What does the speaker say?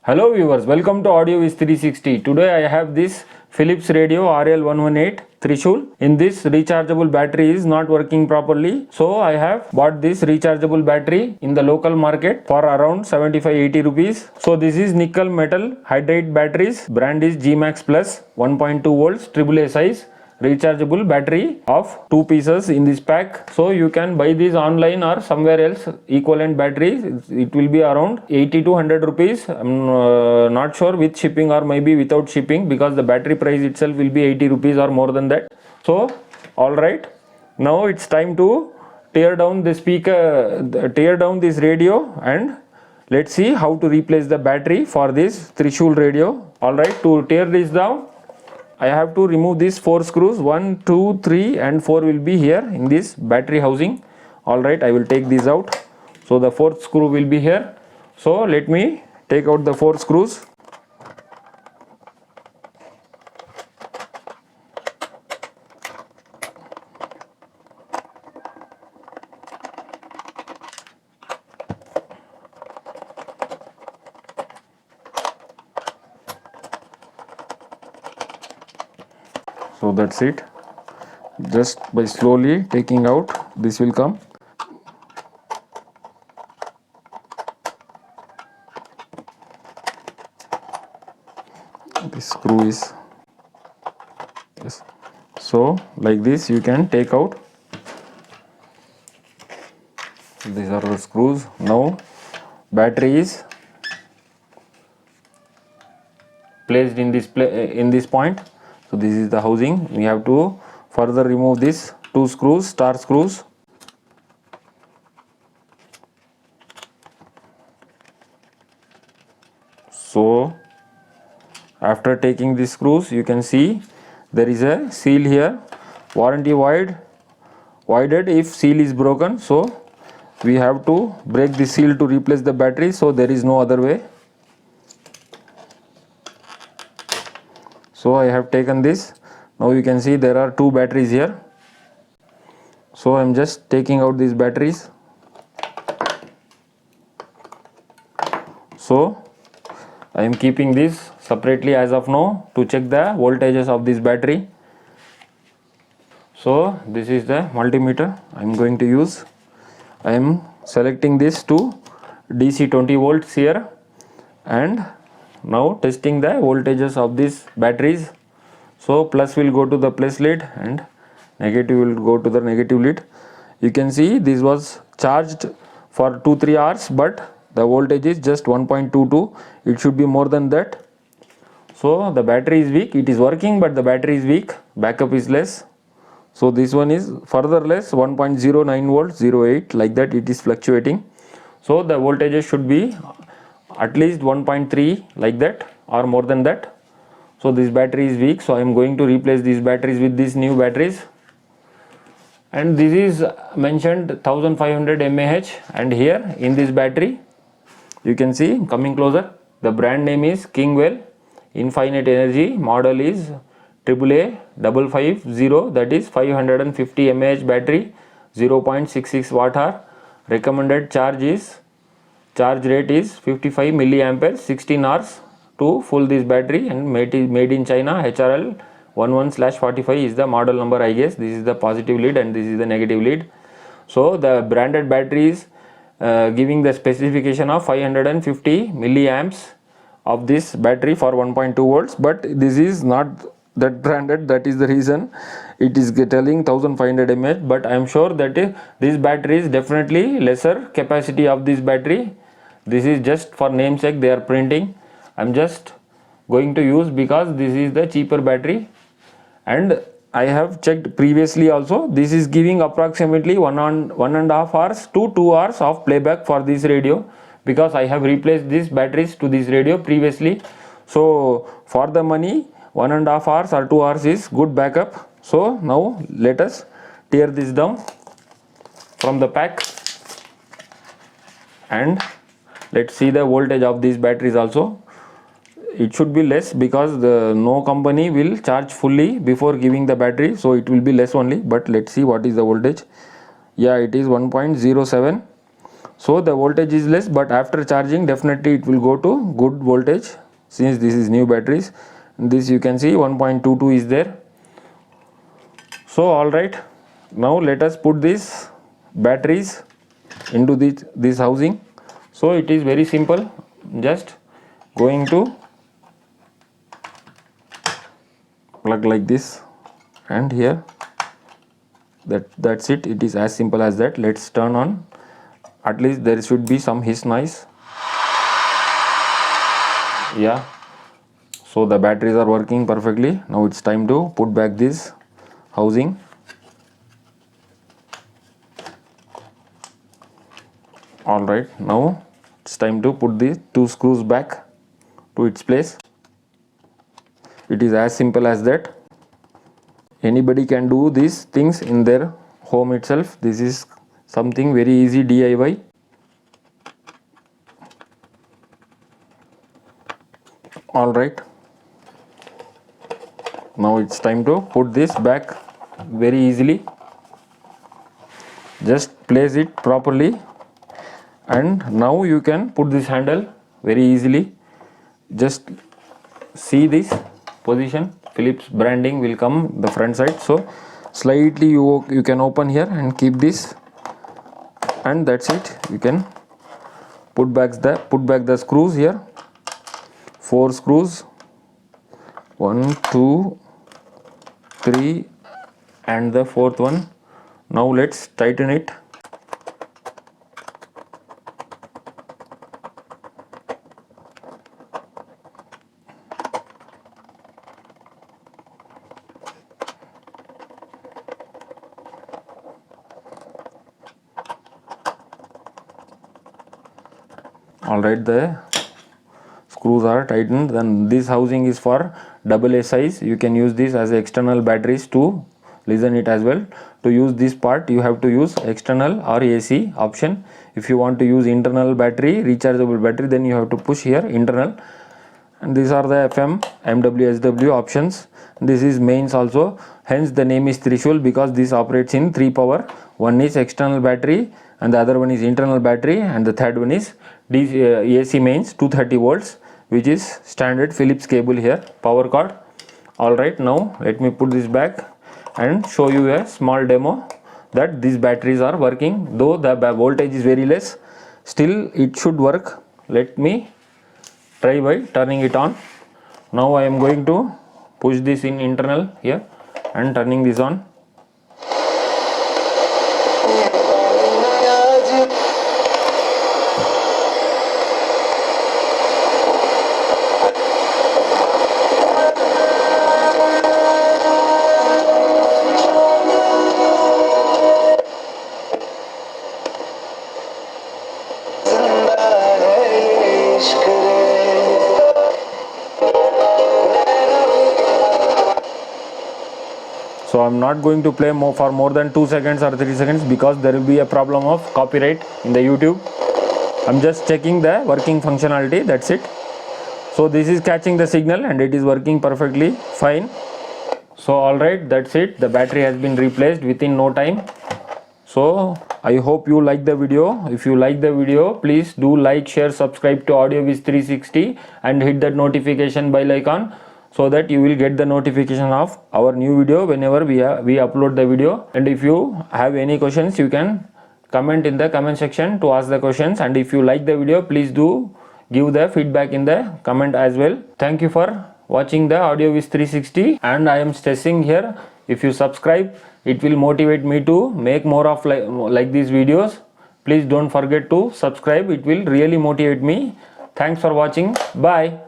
Hello viewers, welcome to Audio is 360. Today I have this Philips radio RL118 Trishul. In this rechargeable battery is not working properly. So I have bought this rechargeable battery in the local market for around 75-80 rupees. So this is nickel metal hydride batteries. Brand is G-Max Plus 1.2 volts AAA size rechargeable battery of 2 pieces in this pack. So you can buy these online or somewhere else equivalent batteries. It will be around 80 to 100 rupees. I'm not sure with shipping or maybe without shipping, because the battery price itself will be 80 rupees or more than that. So alright, now it's time to tear down the speaker, tear down this radio, and let's see how to replace the battery for this Trishul radio. Alright, to tear this down, I have to remove these 4 screws. 1, 2, 3 and 4 will be here in this battery housing. Alright, I will take these out. So the 4th screw will be here. So let me take out the 4 screws. So that's it. Just by slowly taking out, this will come. This screw is, yes. So like this you can take out. These are the screws. Now battery is placed in this point. So this is the housing. We have to further remove these 2 screws, star screws. So after taking these screws, you can see there is a seal here. Warranty voided if seal is broken. So we have to break the seal to replace the battery. So there is no other way. So I have taken this. Now you can see there are 2 batteries here. So I am just taking out these batteries. So I am keeping this separately as of now to check the voltages of this battery. So this is the multimeter I am going to use. I am selecting this to DC 20 volts here, and now testing the voltages of these batteries. So plus will go to the plus lead and negative will go to the negative lead. You can see this was charged for 2-3 hours, but the voltage is just 1.22. It should be more than that. So the battery is weak. It is working, but the battery is weak. Backup is less. So this one is further less, 1.09 volts, 0.8, like that it is fluctuating. So the voltages should be at least 1.3 like that or more than that. So this battery is weak, so I am going to replace these batteries with these new batteries. And this is mentioned 1500 mAh, and here in this battery you can see, coming closer, the brand name is Kingwell Infinite Energy. Model is AAA 550, that is 550 mAh battery, 0.66 watt hour. Recommended charge rate is 55 milliampere, 16 hours to full this battery, and made in China. HRL11/45 is the model number, I guess. This is the positive lead and this is the negative lead. So the branded battery is giving the specification of 550 milliamps of this battery for 1.2 volts, but this is not that branded. That is the reason it is telling 1500 mAh, but I am sure that this battery is definitely lesser capacity of this battery. This is just for namesake they are printing. I am just going to use because this is the cheaper battery, and I have checked previously also. This is giving approximately 1.5 hours to 2 hours of playback for this radio, because I have replaced these batteries to this radio previously. So for the money, 1.5 hours or 2 hours is good backup. So now let us tear this down from the pack, and let's see the voltage of these batteries also. It should be less because no company will charge fully before giving the battery, so it will be less only, but let's see what is the voltage. Yeah, it is 1.07. So the voltage is less, but after charging definitely it will go to good voltage, since this is new batteries. This you can see 1.22 is there. So alright, now let us put these batteries into this housing. So it is very simple, just going to plug like this, and here that's it. It is as simple as that. Let's turn on. At least there should be some hiss noise. Yeah, so the batteries are working perfectly. Now it's time to put back this housing. Alright, now it's time to put these two screws back to its place. It is as simple as that. Anybody can do these things in their home itself. This is something very easy DIY. Alright, now it's time to put this back very easily. Just place it properly, and now you can put this handle very easily. Just see this position. Philips branding will come the front side, so slightly you can open here and keep this, and that's it. You can put back the screws here. 4 screws, 1 2 3 and the 4th one. Now let's tighten it. Alright, the screws are tightened. Then this housing is for AA size. You can use this as external batteries to listen it as well. To use this part you have to use external or AC option. If you want to use internal battery, rechargeable battery, then you have to push here internal. And these are the FM, MW, SW options. This is mains also, hence the name is Trishul, because this operates in 3 power. One is external battery and the other one is internal battery, and the third one is AC mains 230 volts, which is standard Philips cable here, power cord. Alright, now let me put this back and show you a small demo that these batteries are working. Though the voltage is very less, still it should work. Let me try by turning it on. Now I am going to push this in internal here and turning this on. So I'm not going to play for more than 2 seconds or 3 seconds, because there will be a problem of copyright in the YouTube. I'm just checking the working functionality, that's it. So this is catching the signal and it is working perfectly fine. So alright, that's it. The battery has been replaced within no time. So I hope you like the video. If you like the video, please do like, share, subscribe to AudioViz360 and hit that notification bell icon, so that you will get the notification of our new video whenever we upload the video. And if you have any questions, you can comment in the comment section to ask the questions. And if you like the video, please do give the feedback in the comment as well. Thank you for watching the AudioViz360, and I am stressing here, if you subscribe, it will motivate me to make more of like these videos. Please don't forget to subscribe, it will really motivate me. Thanks for watching. Bye.